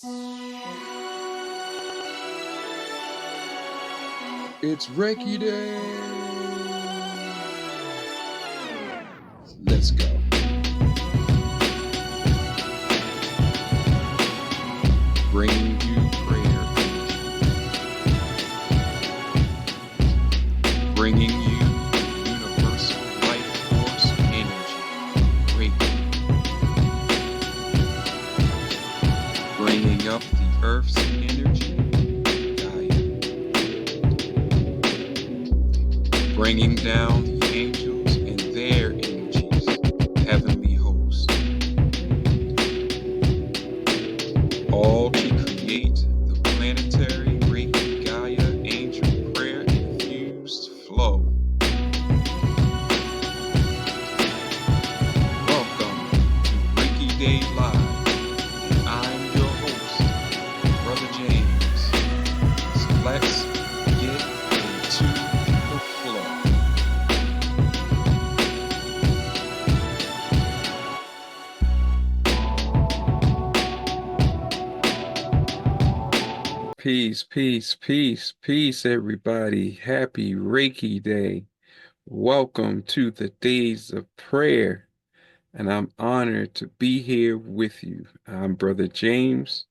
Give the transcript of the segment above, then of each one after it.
It's Reiki Day! Let's go. Bringing you prayer energy. Bringing you universal life force energy. Reiki. Bringing up the Earth's energy. Bringing down the angels and their energies, heavenly hosts, all to create the planetary Reiki Gaia angel prayer infused flow. Welcome to Reiki Day Live, and I'm your host, Brother James. So let's get into the flow. Peace, peace, peace, peace, everybody. Happy Reiki Day. Welcome to the Days of Prayer, and I'm honored to be here with you. I'm Brother James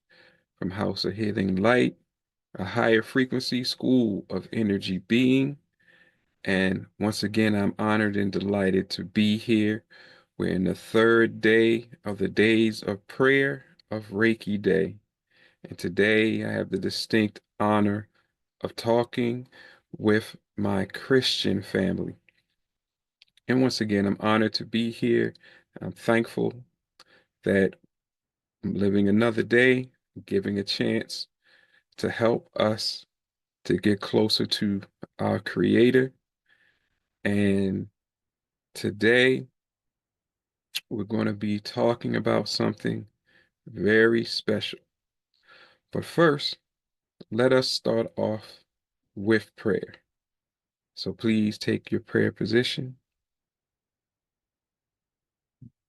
from House of Healing Light, a higher frequency school of energy being. And once again, I'm honored and delighted to be here. We're in the third day of the Days of Prayer of Reiki Day. And today I have the distinct honor of talking with my Christian family. And once again, I'm honored to be here. I'm thankful that I'm living another day, giving a chance to help us to get closer to our Creator. And today we're going to be talking about something very special. But first, let us start off with prayer. So please take your prayer position.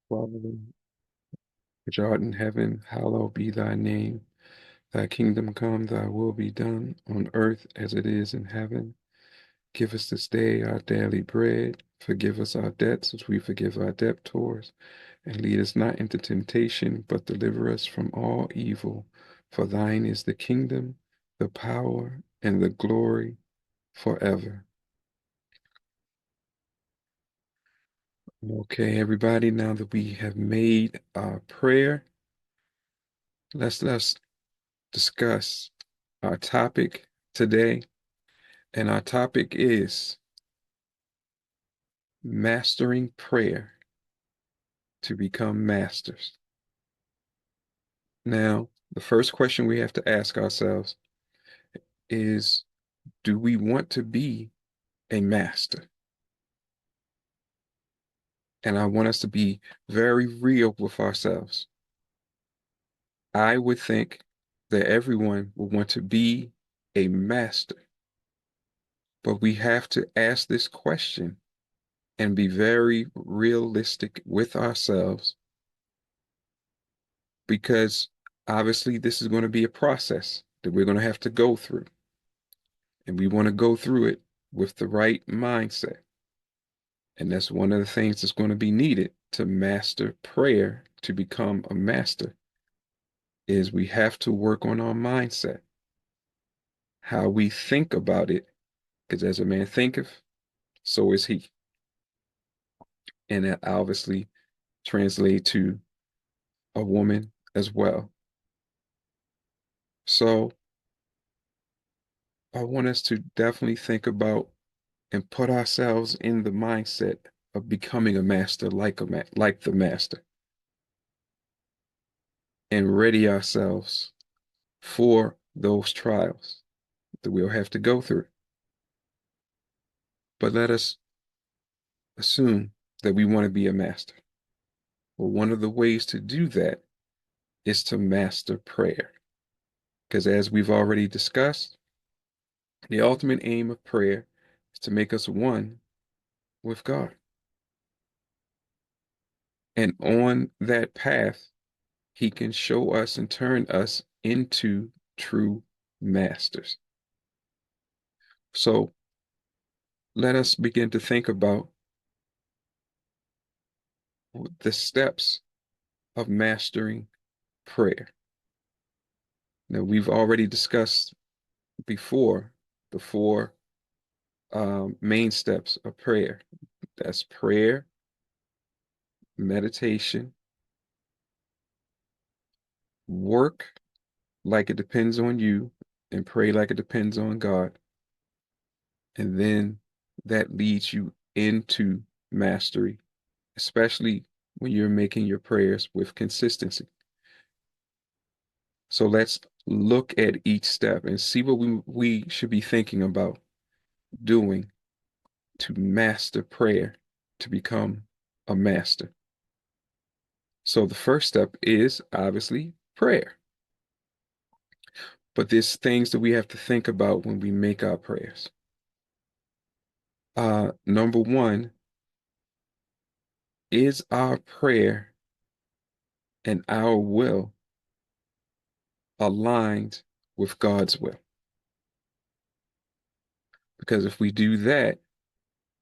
Father, which art in heaven, hallowed be thy name. Thy kingdom come, thy will be done on earth as it is in heaven. Give us this day our daily bread. Forgive us our debts as we forgive our debtors. And lead us not into temptation, but deliver us from all evil. For thine is the kingdom, the power, and the glory forever. Okay, everybody, now that we have made our prayer, let's discuss our topic today. And our topic is mastering prayer to become masters. Now, the first question we have to ask ourselves is, do we want to be a master? And I want us to be very real with ourselves. I would think that everyone would want to be a master, but we have to ask this question and be very realistic with ourselves, because obviously this is going to be a process that we're going to have to go through. And we want to go through it with the right mindset. And that's one of the things that's going to be needed to master prayer, to become a master, is we have to work on our mindset, how we think about it, because as a man thinketh, so is he. And that obviously translates to a woman as well. So I want us to definitely think about and put ourselves in the mindset of becoming a master, like the master, and ready ourselves for those trials that we'll have to go through. But let us assume that we want to be a master. Well, one of the ways to do that is to master prayer. Because as we've already discussed, the ultimate aim of prayer is to make us one with God. And on that path, he can show us and turn us into true masters. So let us begin to think about the steps of mastering prayer. Now, we've already discussed before the four main steps of prayer. That's prayer, meditation, work like it depends on you, and pray like it depends on God. And then that leads you into mastery, especially when you're making your prayers with consistency. So let's look at each step and see what we should be thinking about doing to master prayer, to become a master. So the first step is obviously prayer. But there's things that we have to think about when we make our prayers. Number one, is our prayer and our will aligned with God's will? Because if we do that,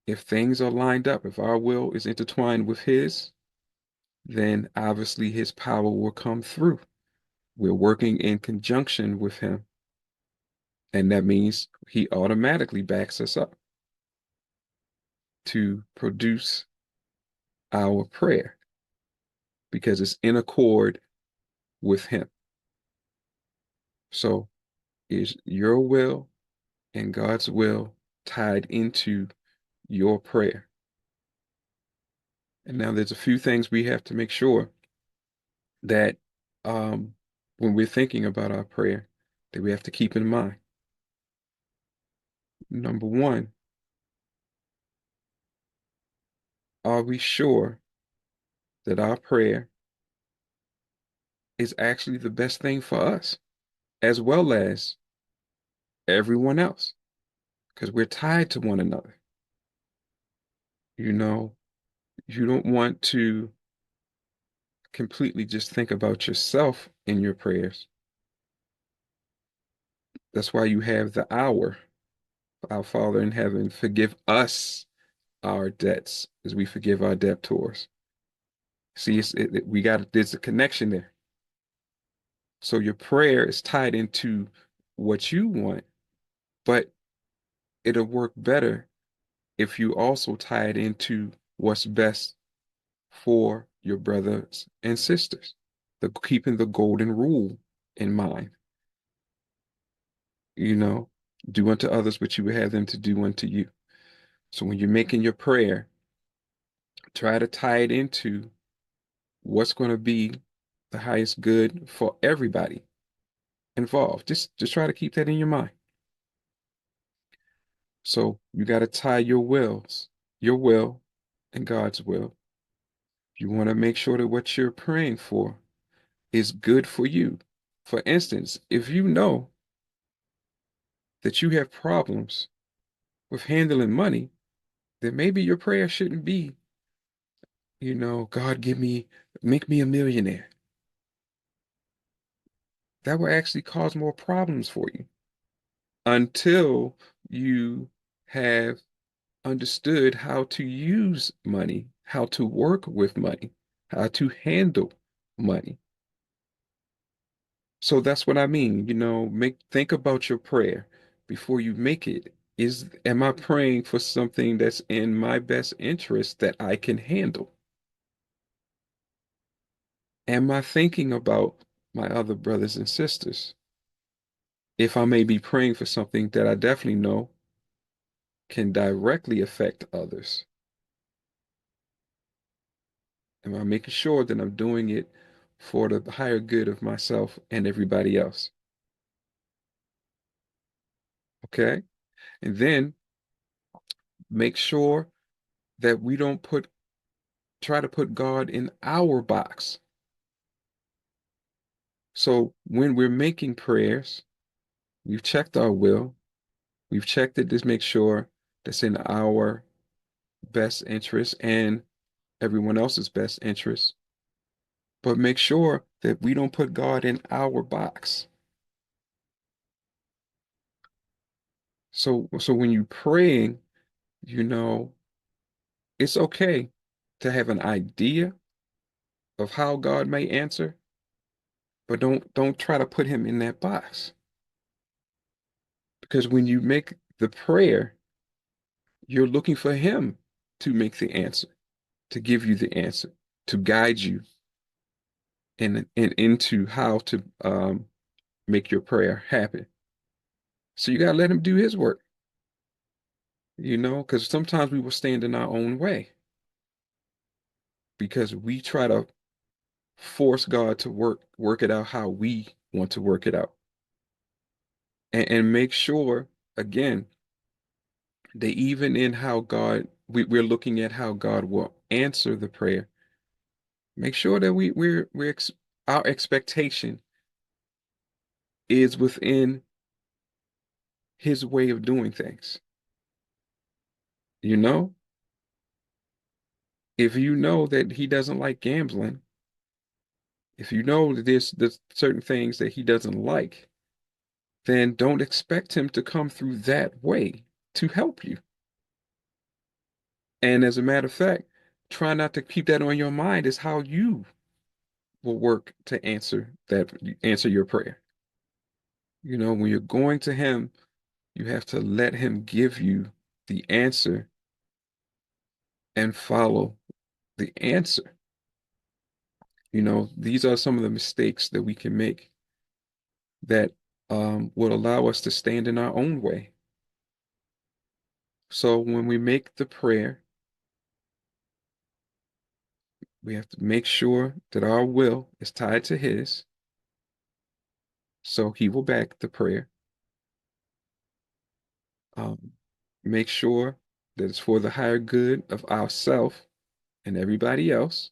if things are lined up, if our will is intertwined with His, then obviously His power will come through. We're working in conjunction with Him. And that means He automatically backs us up to produce our prayer because it's in accord with Him. So is your will and God's will tied into your prayer? And now there's a few things we have to make sure that when we're thinking about our prayer, that we have to keep in mind. Number one, are we sure that our prayer is actually the best thing for us, as well as everyone else? Because we're tied to one another. You know, you don't want to completely just think about yourself in your prayers. That's why you have the our Father in heaven, forgive us our debts as we forgive our debtors. See, there's a connection there. So your prayer is tied into what you want, but it'll work better if you also tie it into what's best for your brothers and sisters. Keeping the golden rule in mind. You know, do unto others what you would have them to do unto you. So when you're making your prayer, try to tie it into what's going to be the highest good for everybody involved. Just try to keep that in your mind. So you got to tie your will and God's will. You want to make sure that what you're praying for is good for you. For instance, if you know that you have problems with handling money, then maybe your prayer shouldn't be, God, make me a millionaire. That will actually cause more problems for you until you have understood how to use money, how to work with money, how to handle money. So that's what I mean, think about your prayer before you make it. Am I praying for something that's in my best interest that I can handle? Am I thinking about my other brothers and sisters? If I may be praying for something that I definitely know can directly affect others, am I making sure that I'm doing it for the higher good of myself and everybody else? Okay? And then make sure that we don't try to put God in our box. So when we're making prayers, we've checked our will, we've checked it to make sure that's in our best interest and everyone else's best interest. But make sure that we don't put God in our box. So when you praying, you know, it's okay to have an idea of how God may answer, but don't try to put him in that box. Because when you make the prayer, you're looking for him to make the answer, to give you the answer, to guide you in into how to make your prayer happen. So you gotta let him do his work, because sometimes we will stand in our own way because we try to force God to work it out how we want to work it out. And make sure, again, that even in how we're looking at how God will answer the prayer, make sure that our expectation is within his way of doing things. You know, if you know that he doesn't like gambling, if you know that there's certain things that he doesn't like, then don't expect him to come through that way to help you. And as a matter of fact, try not to keep that on your mind is how you will work to answer your prayer. When you're going to him, you have to let him give you the answer and follow the answer. These are some of the mistakes that we can make that would allow us to stand in our own way. So when we make the prayer, we have to make sure that our will is tied to his, so he will back the prayer. Um, Make sure that it's for the higher good of ourself and everybody else.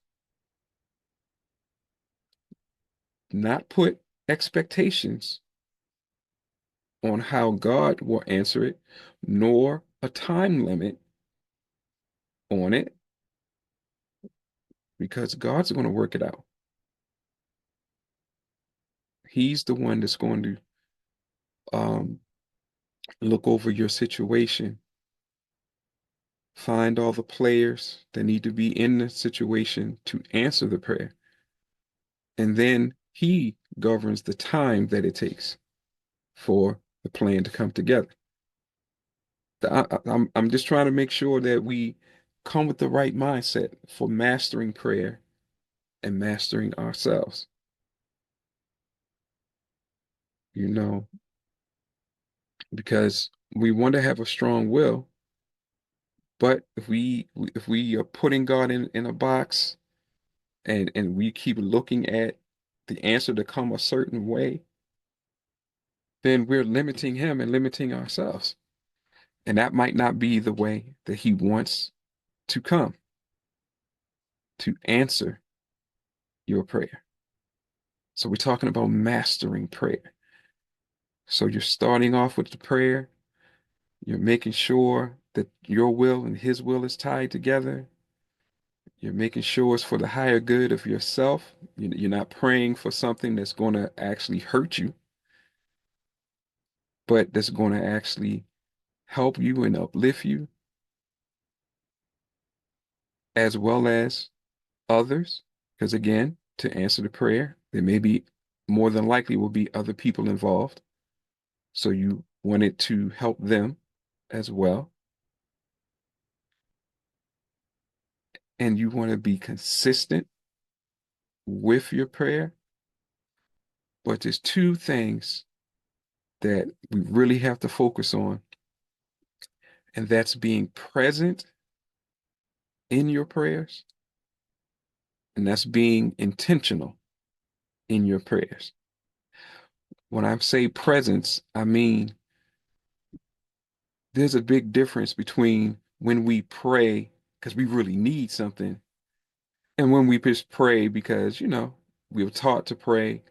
Not put expectations on how God will answer it, nor a time limit on it, because God's going to work it out. He's the one that's going to um, look over your situation, find all the players that need to be in the situation to answer the prayer, and then he governs the time that it takes for the plan to come together. I'm just trying to make sure that we come with the right mindset for mastering prayer and mastering ourselves. you know, because we want to have a strong will, but if we are putting God in a box and we keep looking at the answer to come a certain way, then we're limiting him and limiting ourselves. And that might not be the way that he wants to come to answer your prayer. So we're talking about mastering prayer. So you're starting off with the prayer. You're making sure that your will and his will is tied together. You're making sure it's for the higher good of yourself. You're not praying for something that's going to actually hurt you, but that's going to actually help you and uplift you, as well as others. Because again, to answer the prayer, there may be more than likely will be other people involved. So you want it to help them as well. And you want to be consistent with your prayer. But there's two things that we really have to focus on, and that's being present in your prayers, and that's being intentional in your prayers. When I say presence, I mean there's a big difference between when we pray because we really need something and when we just pray because, we were taught to pray.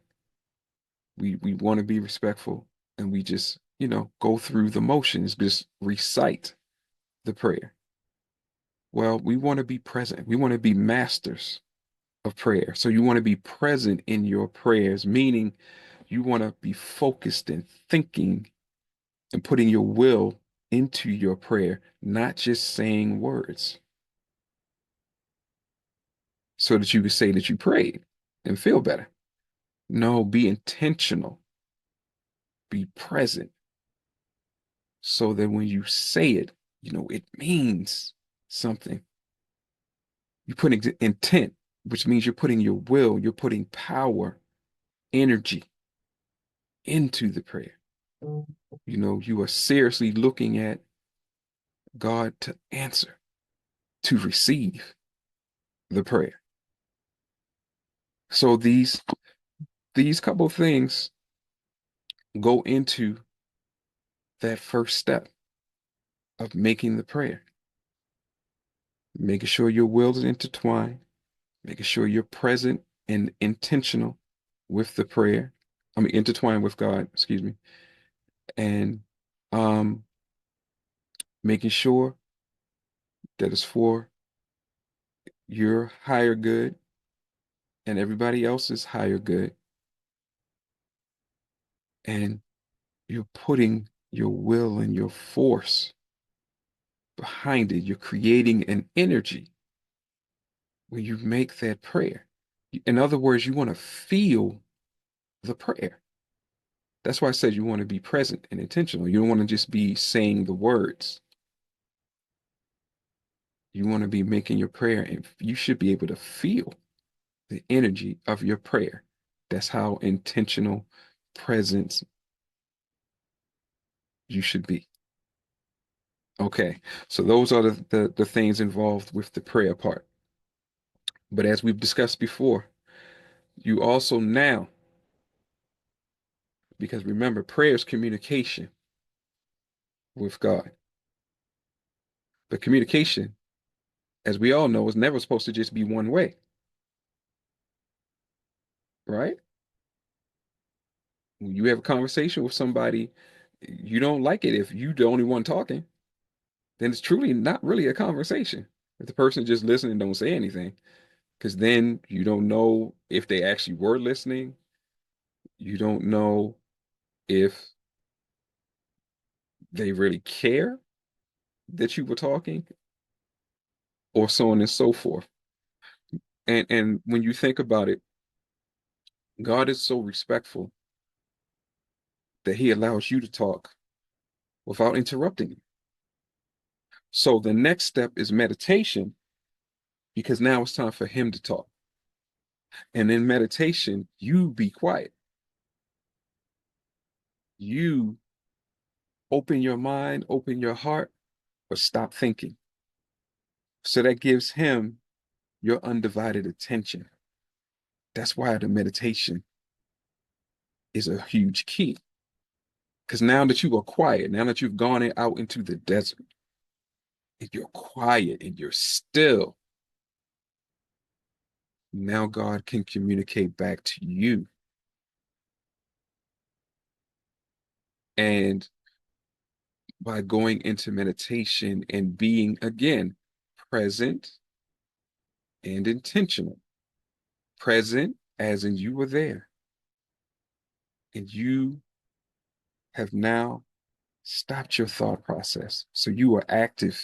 We want to be respectful and we just, go through the motions, just recite the prayer. Well, we want to be present. We want to be masters of prayer. So you want to be present in your prayers, meaning you want to be focused and thinking and putting your will into your prayer, not just saying words so that you can say that you prayed and feel better. No, be intentional, be present so that when you say it, it means something. You're putting intent, which means you're putting your will, you're putting power, energy into the prayer. You are seriously looking at God to answer, to receive the prayer. So these couple of things go into that first step of making the prayer. Making sure your will is intertwined, making sure you're present and intentional with the prayer. I mean, intertwined with God, excuse me, and um, making sure that it's for your higher good and everybody else's higher good, and you're putting your will and your force behind it. You're creating an energy when you make that prayer. In other words, you want to feel the prayer. That's why I said you want to be present and intentional. You don't want to just be saying the words. You want to be making your prayer, and you should be able to feel the energy of your prayer. That's how intentional presence you should be. Okay, so those are the things involved with the prayer part. But as we've discussed before, you also now, because remember, prayer is communication with God. But communication, as we all know, is never supposed to just be one way, right? When you have a conversation with somebody, you don't like it if you the only one talking, then it's truly not really a conversation. If the person just listening and don't say anything, because then you don't know if they actually were listening. You don't know if they really care that you were talking, or so on and so forth. And when you think about it, God is so respectful that he allows you to talk without interrupting you. So the next step is meditation, because now it's time for him to talk. And in meditation, you be quiet. You open your mind, open your heart, but stop thinking. So that gives him your undivided attention. That's why the meditation is a huge key. Because now that you are quiet, now that you've gone out into the desert, and you're quiet and you're still, now God can communicate back to you. And by going into meditation and being, again, present and intentional. Present, as in you were there, and you have now stopped your thought process. So you are active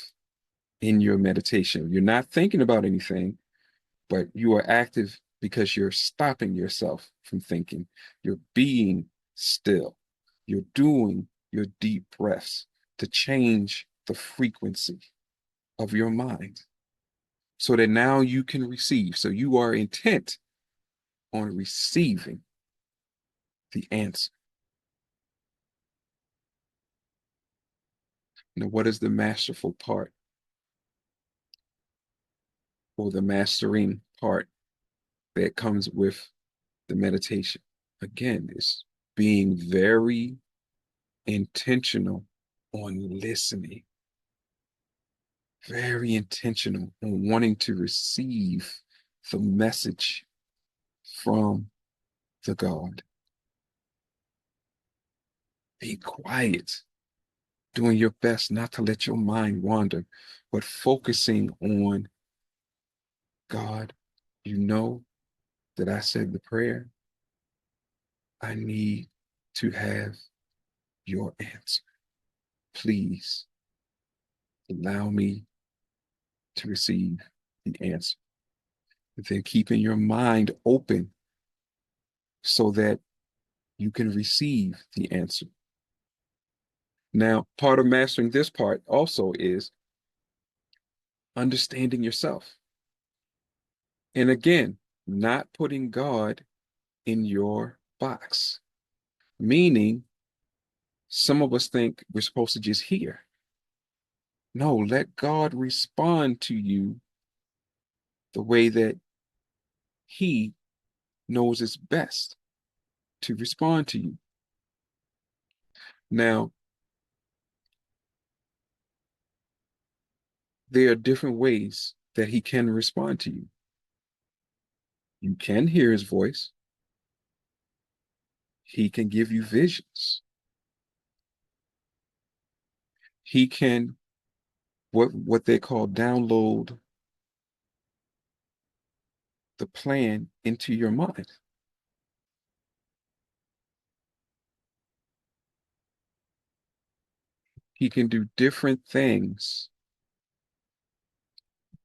in your meditation. You're not thinking about anything, but you are active because you're stopping yourself from thinking. You're being still. You're doing your deep breaths to change the frequency of your mind so that now you can receive. So you are intent on receiving the answer. Now, what is the masterful part or the mastering part that comes with the meditation? Again, it's being very intentional on listening, very intentional on wanting to receive the message from the God. Be quiet, doing your best not to let your mind wander, but focusing on God. You know that I said the prayer. I need to have your answer. Please Allow me to receive the answer. And then keeping your mind open so that you can receive the answer. Now, part of mastering this part also is understanding yourself. And again, not putting God in your box, meaning some of us think we're supposed to just hear. No, let God respond to you the way that He knows it's best to respond to you. Now, there are different ways that He can respond to you. You can hear His voice. He can give you visions. He can what they call download the plan into your mind. He can do different things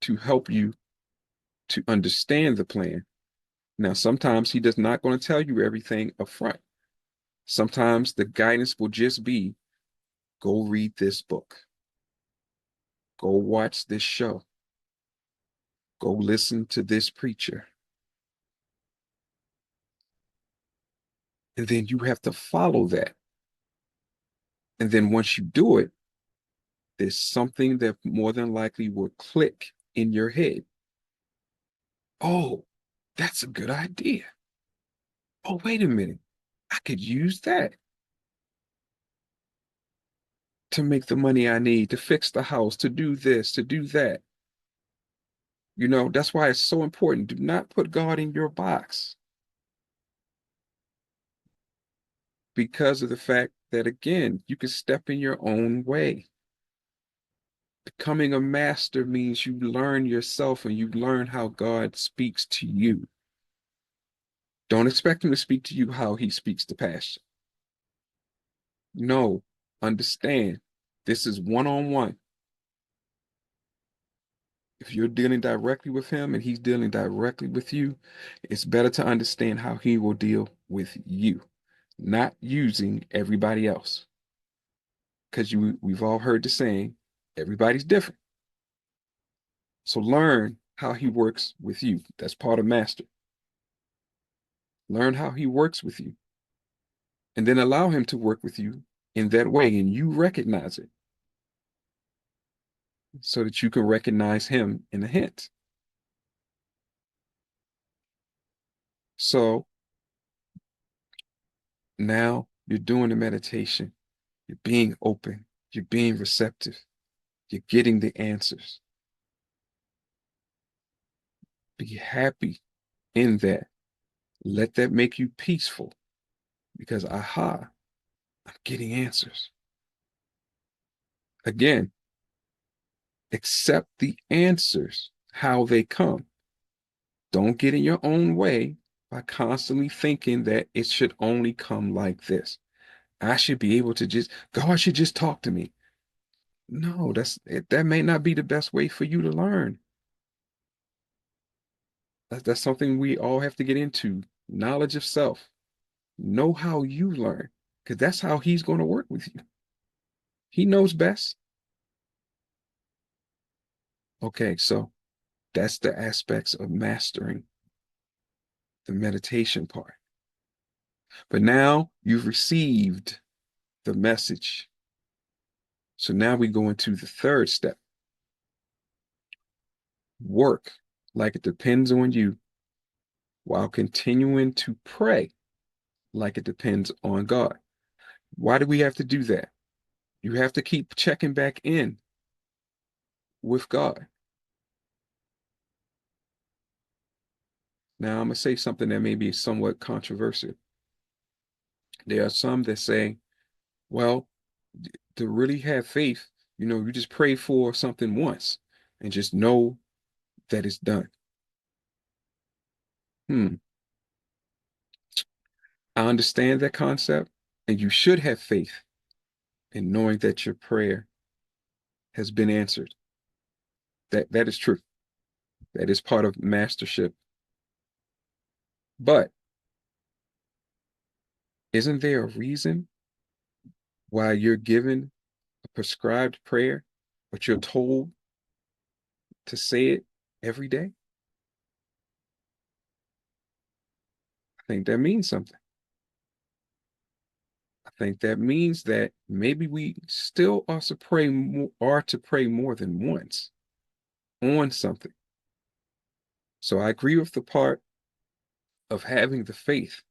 to help you to understand the plan. Now, sometimes he does not going to tell you everything up front. Sometimes the guidance will just be go read this book, go watch this show, go listen to this preacher. And then you have to follow that. And then once you do it, there's something that more than likely will click in your head. Oh, that's a good idea. Oh, wait a minute. I could use that to make the money I need to fix the house, to do this, to do that. That's why it's so important. Do not put God in your box because of the fact that, again, you can step in your own way. Becoming a master means you learn yourself and you learn how God speaks to you. Don't expect him to speak to you how he speaks to Pastor. No, understand. This is one-on-one. If you're dealing directly with him and he's dealing directly with you, it's better to understand how he will deal with you, not using everybody else. Because we've all heard the saying, everybody's different. So learn how he works with you. That's part of master. Learn how he works with you. And then allow him to work with you in that way. And you recognize it so that you can recognize him in a hint. So now you're doing the meditation. You're being open. You're being receptive. You're getting the answers. Be happy in that. Let that make you peaceful because, aha, I'm getting answers. Again, accept the answers how they come. Don't get in your own way by constantly thinking that it should only come like this. I should be able to God should just talk to me. No, that may not be the best way for you to learn. That's something we all have to get into. Knowledge of self. Know how you learn, because that's how he's going to work with you. He knows best. Okay, so that's the aspects of mastering the meditation part. But now you've received the message. So now we go into the third step. Work like it depends on you while continuing to pray like it depends on God. Why do we have to do that? You have to keep checking back in with God. Now, I'm going to say something that may be somewhat controversial. There are some that say, well, to really have faith, you just pray for something once and just know that it's done. Hmm. I understand that concept, and you should have faith in knowing that your prayer has been answered. That is true. That is part of mastership. But isn't there a reason why you're given a prescribed prayer, but you're told to say it every day? I think that means something. I think that means that maybe we still are to pray more than once on something. So I agree with the part of having the faith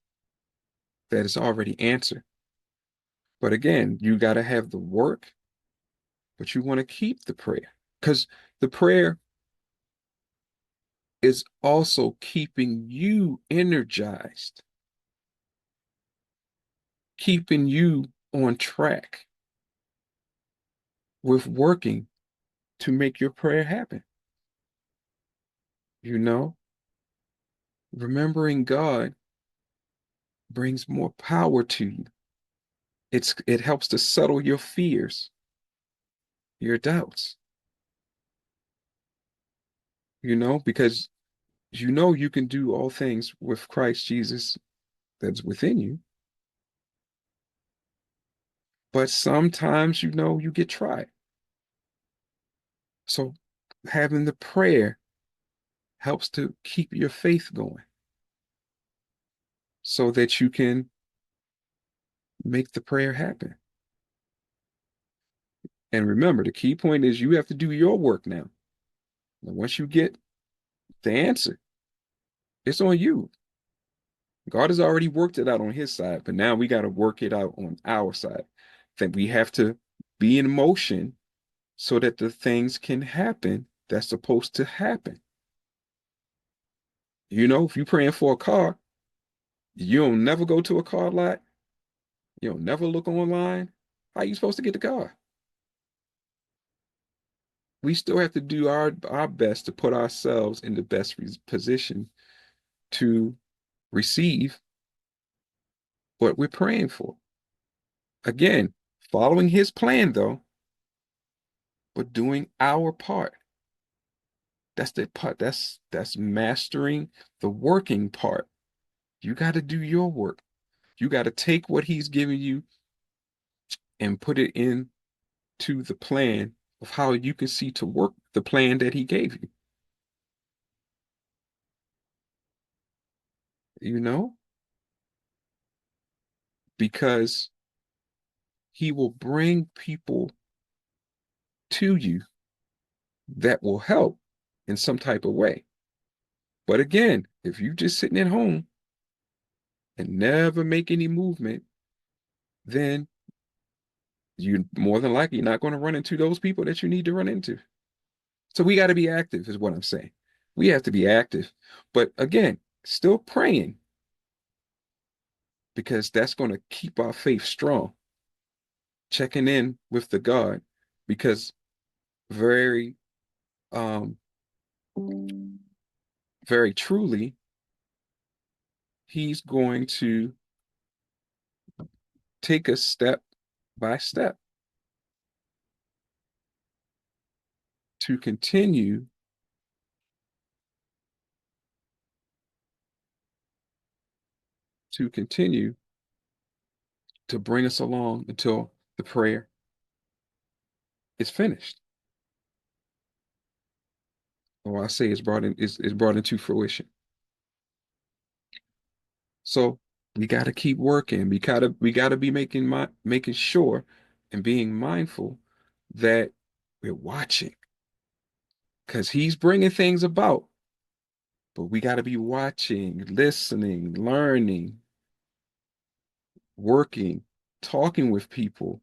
that is already answered. But again, you got to have the work, but you want to keep the prayer because the prayer is also keeping you energized, keeping you on track with working to make your prayer happen. You know, remembering God brings more power to you. It helps to settle your fears, your doubts, because you can do all things with Christ Jesus that's within you. But sometimes, you get tried. So having the prayer helps to keep your faith going so that you can make the prayer happen. And remember, the key point is you have to do your work now. And once you get the answer, it's on you. God has already worked it out on his side, but now we got to work it out on our side. That we have to be in motion so that the things can happen that's supposed to happen. If you're praying for a car, you don't never go to a car lot, you don't never look online. How are you supposed to get the car? We still have to do our best to put ourselves in the best position to receive what we're praying for. Again, following his plan though, but doing our part. That's the part. That's mastering the working part. You got to do your work. You got to take what he's giving you and put it into the plan of how you can see to work the plan that he gave you. You know, because he will bring people to you that will help in some type of way. But again, if you just sitting at home and never make any movement, then you more than likely not going to run into those people that you need to run into. So we got to be active, is what I'm saying. We have to be active. But again, still praying because that's going to keep our faith strong. Checking in with the God because very, um, very truly, he's going to take us step by step to continue to bring us along until the prayer is finished. Or I say is brought into fruition. So we got to keep working. We gotta be making sure and being mindful that we're watching because he's bringing things about. But we got to be watching, listening, learning, working, talking with people.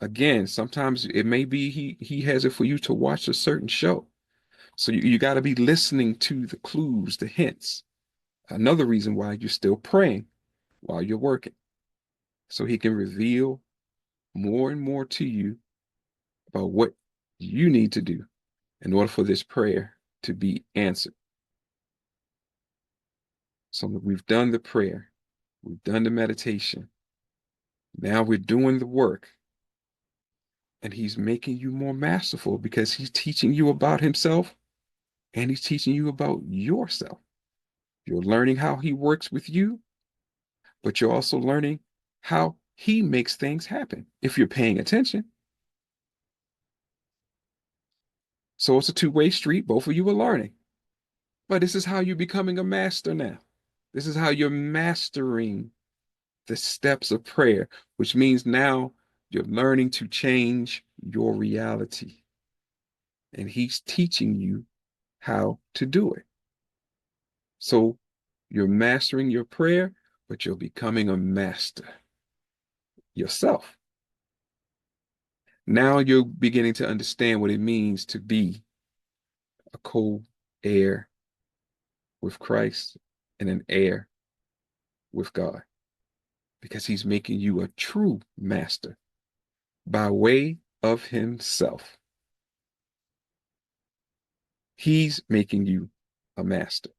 Again, sometimes it may be he has it for you to watch a certain show. So you got to be listening to the clues, the hints. Another reason why you're still praying while you're working. So he can reveal more and more to you about what you need to do in order for this prayer to be answered. So we've done the prayer, we've done the meditation. Now we're doing the work. And he's making you more masterful because he's teaching you about himself and he's teaching you about yourself. You're learning how he works with you, but you're also learning how he makes things happen if you're paying attention. So it's a two-way street. Both of you are learning. But this is how you're becoming a master now. This is how you're mastering the steps of prayer, which means now you're learning to change your reality. And he's teaching you how to do it. So you're mastering your prayer, but you're becoming a master yourself. Now you're beginning to understand what it means to be a co-heir with Christ and an heir with God, because he's making you a true master by way of himself. He's making you a master.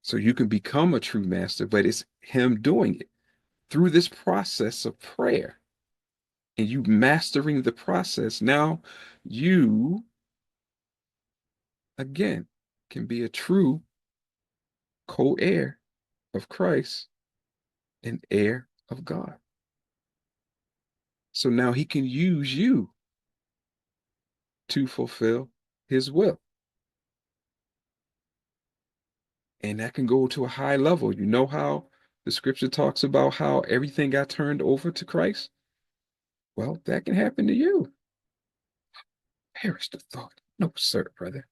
So you can become a true master, but it's him doing it through this process of prayer. And you mastering the process. Now you, again, can be a true co-heir of Christ and heir of God. So now he can use you to fulfill his will. And that can go to a high level. You know how the scripture talks about how everything got turned over to Christ? Well, that can happen to you. Perish the thought. No, sir, brother.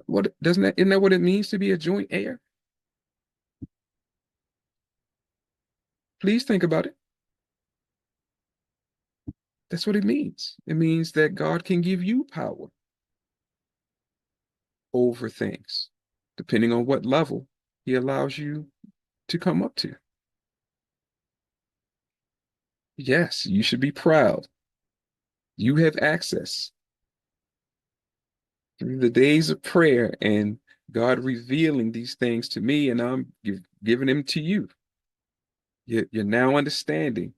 What doesn't that isn't that what it means to be a joint heir? Please think about it. That's what it means. It means that God can give you power over things, depending on what level he allows you to come up to. Yes, you should be proud. You have access through the days of prayer and God revealing these things to me, and I'm giving them to you. You're now understanding.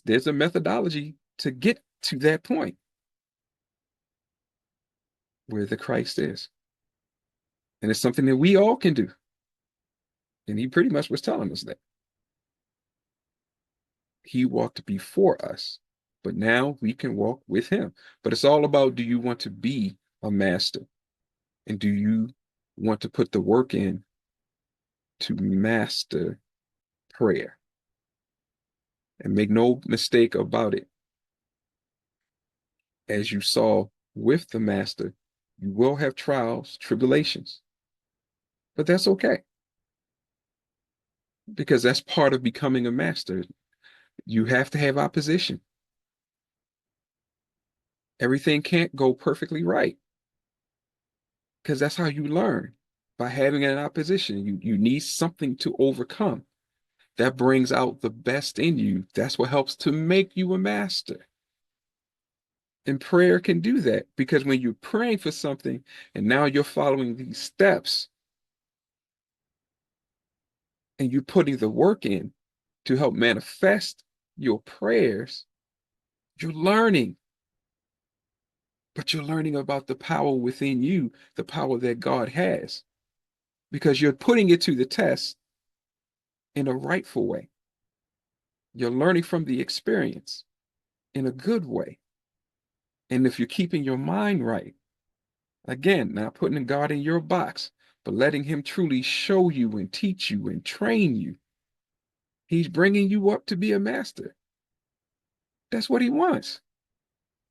There's a methodology to get to that point where the Christ is. And it's something that we all can do. And he pretty much was telling us that. He walked before us, but now we can walk with him. But it's all about, do you want to be a master? And do you want to put the work in to master prayer? And make no mistake about it. As you saw with the master, you will have trials, tribulations, but that's okay, because that's part of becoming a master. You have to have opposition. Everything can't go perfectly right, because that's how you learn, by having an opposition. You need something to overcome. That brings out the best in you. That's what helps to make you a master. And prayer can do that, because when you're praying for something and now you're following these steps and you're putting the work in to help manifest your prayers, you're learning. But you're learning about the power within you, the power that God has, because you're putting it to the test in a rightful way. You're learning from the experience in a good way. And if you're keeping your mind right, again, not putting God in your box, but letting him truly show you and teach you and train you, he's bringing you up to be a master. That's what he wants.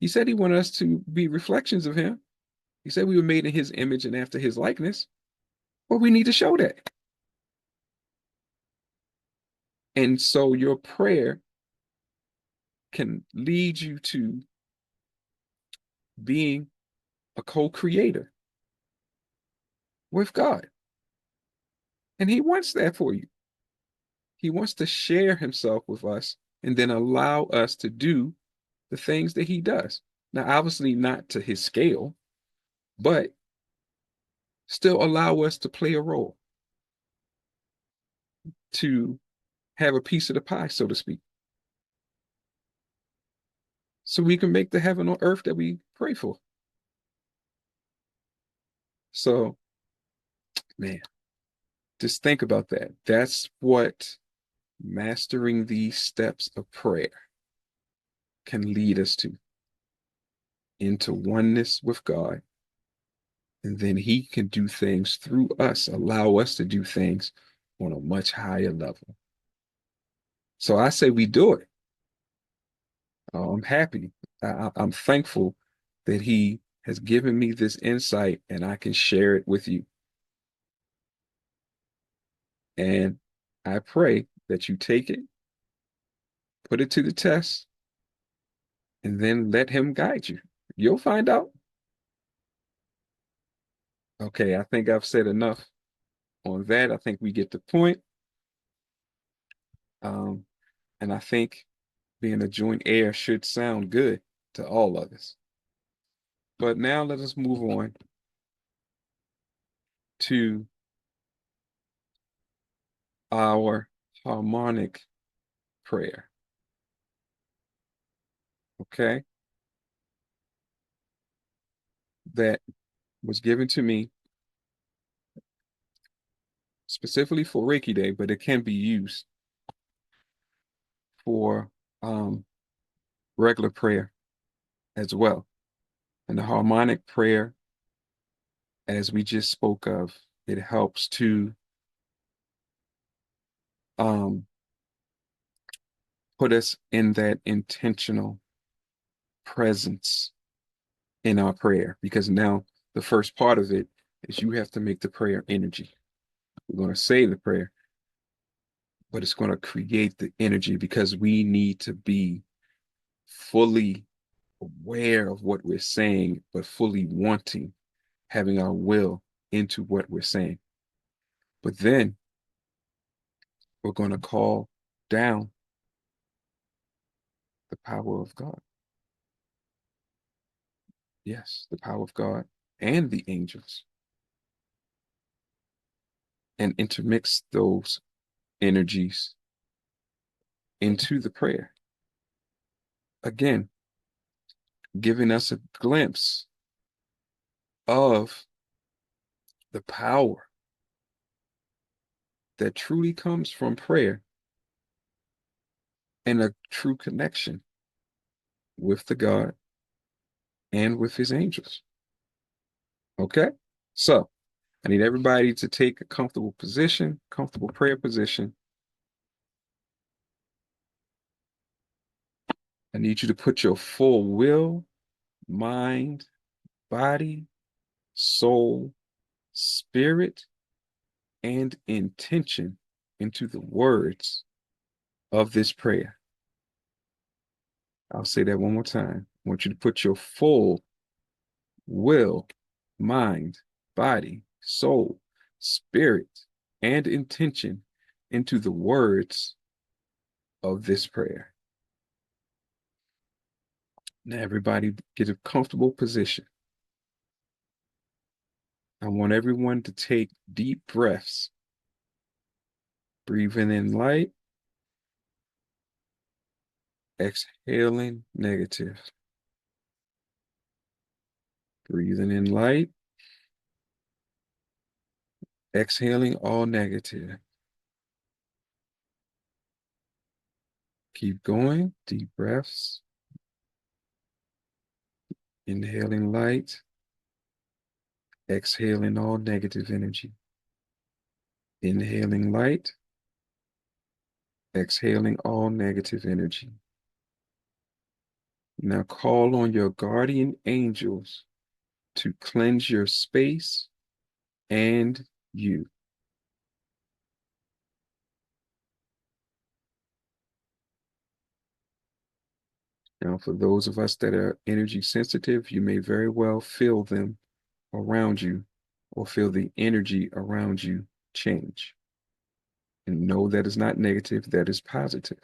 He said he wanted us to be reflections of him. He said we were made in his image and after his likeness. Well, we need to show that. And so your prayer can lead you to being a co-creator with God. And he wants that for you. He wants to share himself with us and then allow us to do the things that he does. Now, obviously not to his scale, but still allow us to play a role, to have a piece of the pie, so to speak. so we can make the heaven on earth that we pray for. So, man, just think about that. That's what mastering these steps of prayer can lead us to, into oneness with God. And then He can do things through us, allow us to do things on a much higher level. So I say we do it. I'm happy. I'm thankful that He has given me this insight and I can share it with you. And I pray that you take it, put it to the test, and then let Him guide you. You'll find out. Okay, I think I've said enough on that. I think we get the point. Um, and I think being a joint heir should sound good to all of us. But now let us move on to our harmonic prayer. Okay, that was given to me specifically for Reiki Day, but it can be used for regular prayer as well. And the harmonic prayer, as we just spoke of, it helps to um, put us in that intentional presence in our prayer, because now the first part of it is you have to make the prayer energy. We're going to say the prayer, but it's going to create the energy because we need to be fully aware of what we're saying, but fully wanting, having our will into what we're saying. But then we're going to call down the power of God. Yes, the power of God and the angels, and intermix those energies into the prayer. Again, giving us a glimpse of the power that truly comes from prayer and a true connection with the God and with His angels. Okay? So I need everybody to take a comfortable position, comfortable prayer position. I need you to put your full will, mind, body, soul, spirit, and intention into the words of this prayer. I'll say that one more time. I want you to put your full will, mind, body, soul, spirit, and intention into the words of this prayer. Now, everybody get a comfortable position. I want everyone to take deep breaths, breathing in light, exhaling negative, breathing in light, exhaling all negative. Keep going, deep breaths, inhaling light, exhaling all negative energy. Inhaling light, exhaling all negative energy. Now call on your guardian angels to cleanse your space and you. Now, for those of us that are energy sensitive, you may very well feel them around you or feel the energy around you change. And know that is not negative, that is positive.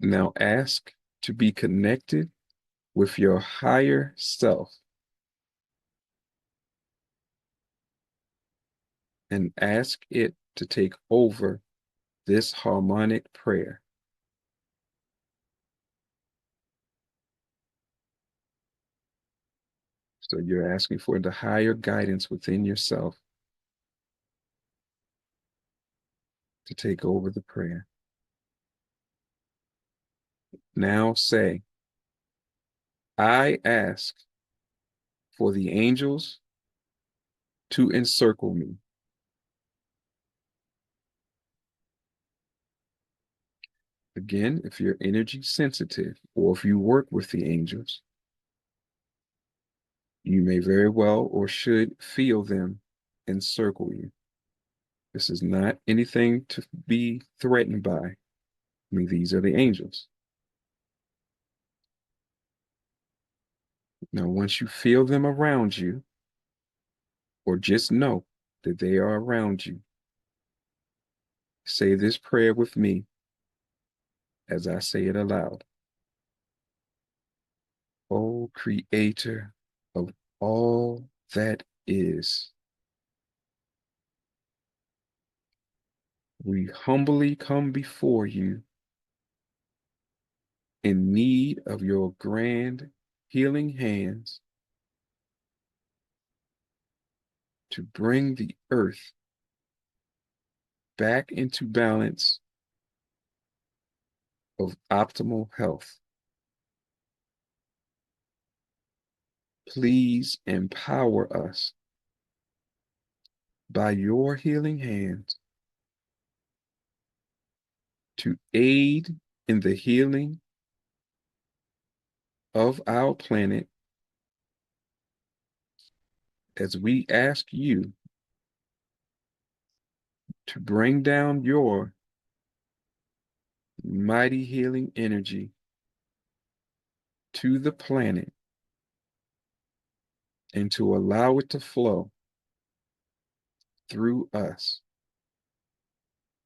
Now ask to be connected with your higher self and ask it to take over this harmonic prayer. So you're asking for the higher guidance within yourself to take over the prayer. Now say, I ask for the angels to encircle me. Again, if you're energy sensitive or if you work with the angels, you may very well or should feel them encircle you. This is not anything to be threatened by. I mean, these are the angels. Now, once you feel them around you, or just know that they are around you, say this prayer with me as I say it aloud. O Creator of all that is, we humbly come before you in need of your grand healing hands to bring the earth back into balance of optimal health. Please empower us by your healing hands to aid in the healing of our planet as we ask you to bring down your mighty healing energy to the planet and to allow it to flow through us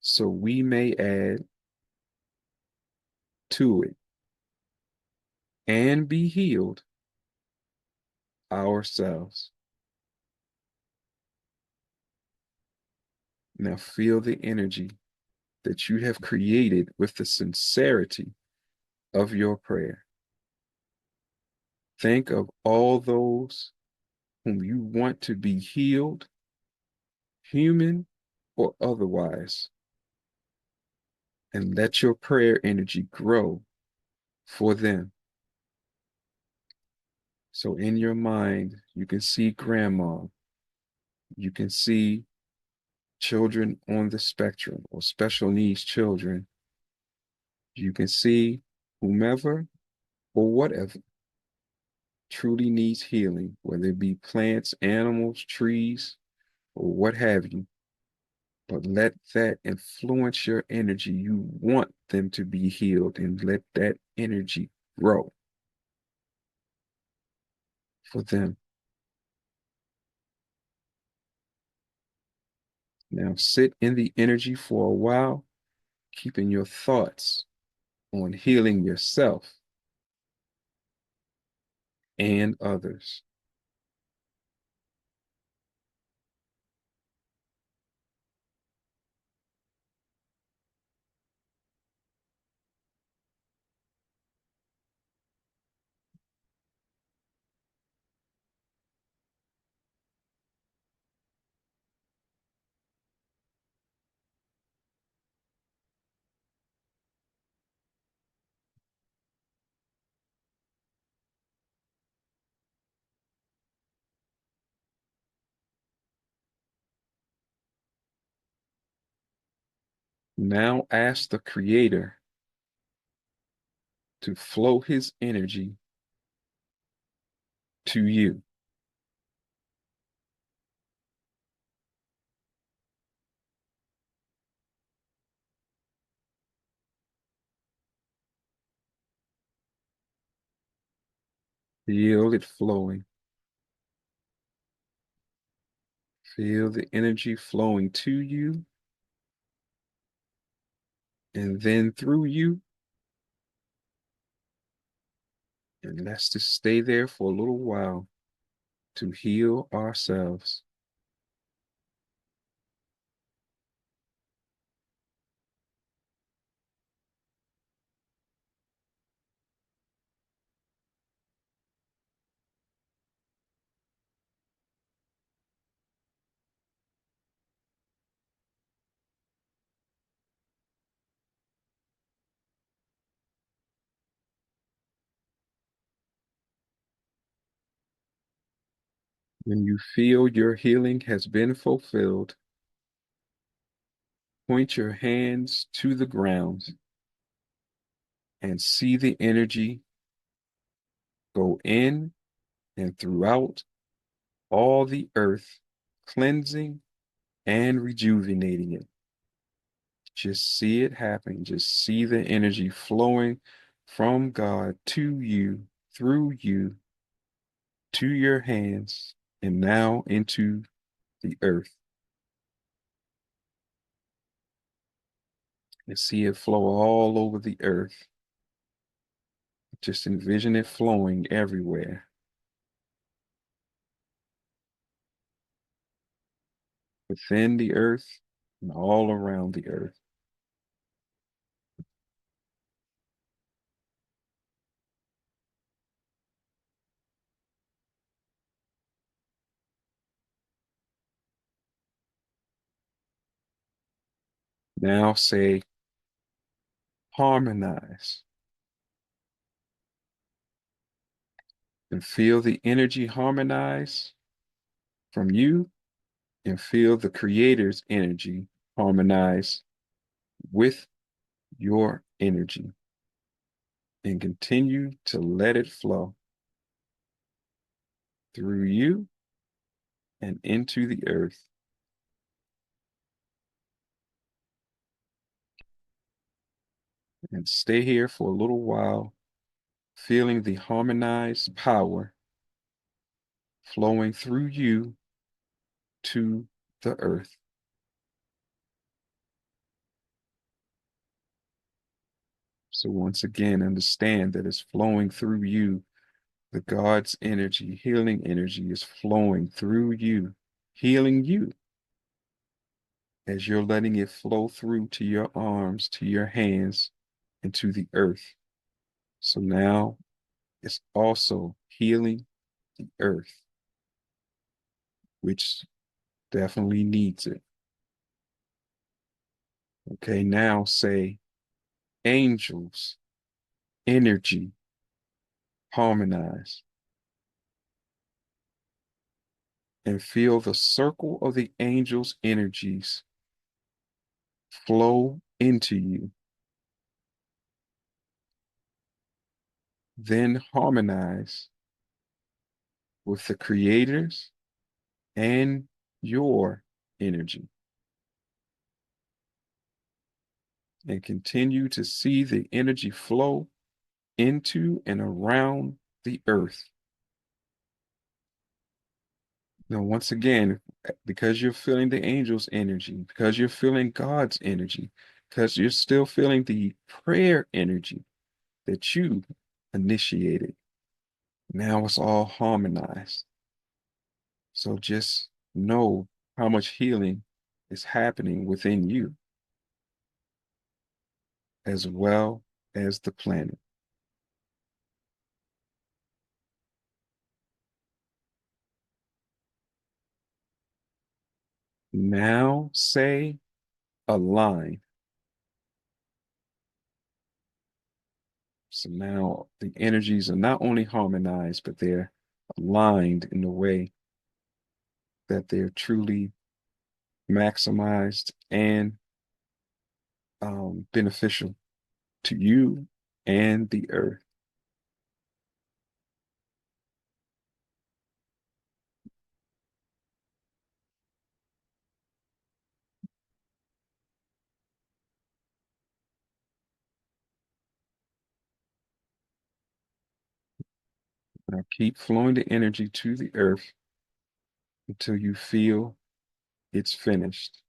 so we may add to it and be healed ourselves. Now feel the energy that you have created with the sincerity of your prayer. Think of all those whom you want to be healed, human or otherwise, and let your prayer energy grow for them. So in your mind, you can see grandma, you can see children on the spectrum or special needs children, you can see whomever or whatever truly needs healing, whether it be plants, animals, trees, or what have you. But let that influence your energy. You want them to be healed and let that energy grow for them. Now sit in the energy for a while, keeping your thoughts on healing yourself and others. Now ask the Creator to flow his energy to you. Feel it flowing. Feel the energy flowing to you and then through you. And let's just stay there for a little while to heal ourselves. When you feel your healing has been fulfilled, point your hands to the ground and see the energy go in and throughout all the earth, cleansing and rejuvenating it. Just see it happen. Just see the energy flowing from God to you, through you, to your hands, and now into the earth. And see it flow all over the earth. Just envision it flowing everywhere, within the earth and all around the earth. Now say, harmonize, and feel the energy harmonize from you, and feel the Creator's energy harmonize with your energy, and continue to let it flow through you and into the earth. And stay here for a little while, feeling the harmonized power flowing through you to the earth. So once again, understand that it's flowing through you. The God's energy, healing energy is flowing through you, healing you as you're letting it flow through to your arms, to your hands, and to the earth. So now it's also healing the earth, which definitely needs it. Okay, now say angels, energy, harmonize, and feel the circle of the angels' energies flow into you. Then harmonize with the creators and your energy, and continue to see the energy flow into and around the earth. Now, once again, because you're feeling the angels' energy, because you're feeling God's energy, because you're still feeling the prayer energy that you initiated, now it's all harmonized. So just know how much healing is happening within you, as well as the planet. Now say align. So now the energies are not only harmonized, but they're aligned in a way that they're truly maximized and beneficial to you and the earth. Now keep flowing the energy to the earth until you feel it's finished.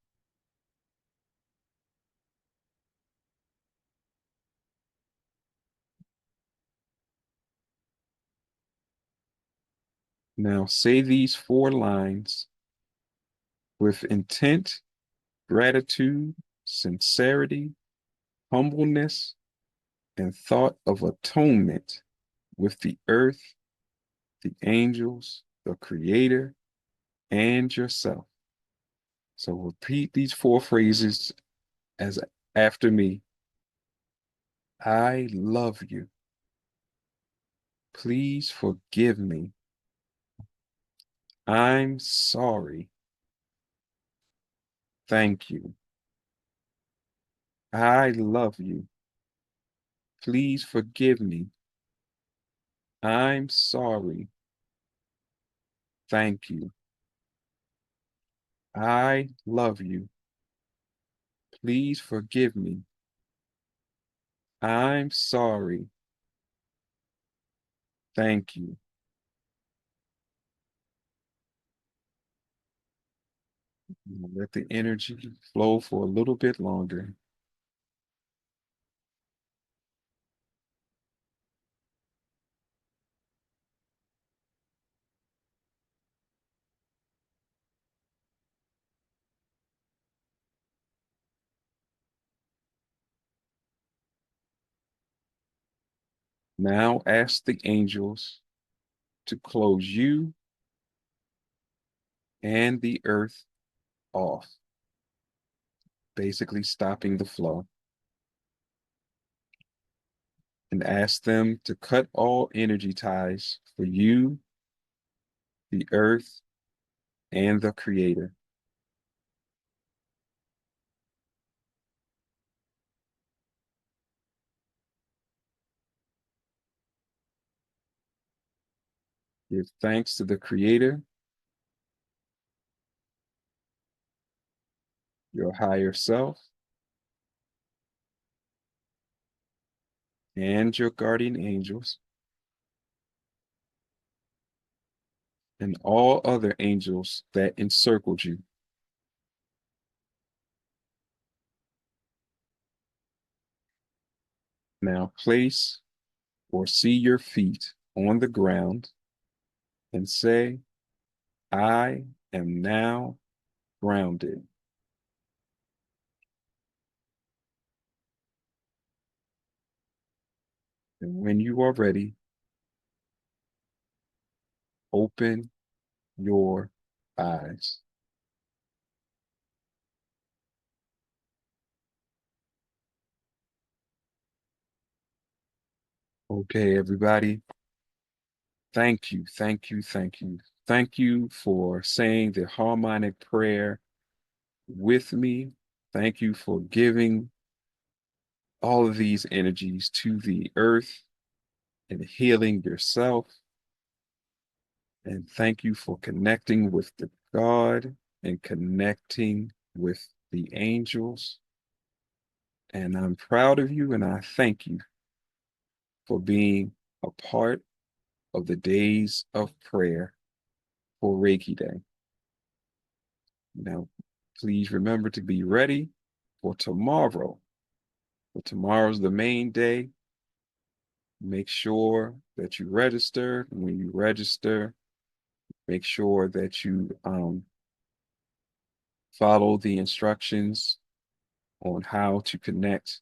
Now say these 4 lines with intent, gratitude, sincerity, humbleness, and thought of atonement with the earth, the angels, the creator, and yourself. So repeat these 4 phrases as after me. I love you. Please forgive me. I'm sorry. Thank you. I love you. Please forgive me. I'm sorry. Thank you. I love you. Please forgive me. I'm sorry. Thank you. Let the energy flow for a little bit longer. Now ask the angels to close you and the earth off, basically stopping the flow, and ask them to cut all energy ties for you, the earth, and the creator. Give thanks to the creator, your higher self, and your guardian angels, and all other angels that encircled you. Now place or see your feet on the ground and say, I am now grounded. And when you are ready, open your eyes. Okay, everybody. Thank you, thank you, thank you. Thank you for saying the harmonic prayer with me. Thank you for giving all of these energies to the earth and healing yourself. And thank you for connecting with the God and connecting with the angels. And I'm proud of you and I thank you for being a part of the days of prayer for Reiki Day. Now, please remember to be ready for tomorrow. For tomorrow's the main day. Make sure that you register. When you register, make sure that you follow the instructions on how to connect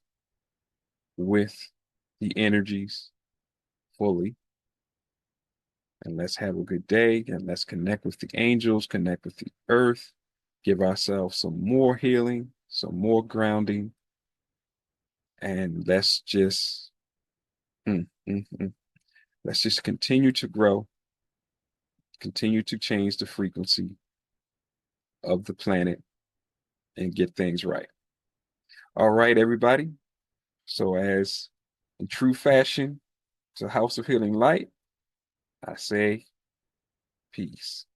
with the energies fully. And let's have a good day. And let's connect with the angels, connect with the earth, give ourselves some more healing, some more grounding. And mm, mm. let's just continue to grow, continue to change the frequency of the planet and get things right. All right, everybody. So as in true fashion, to House of Healing Light, I say peace.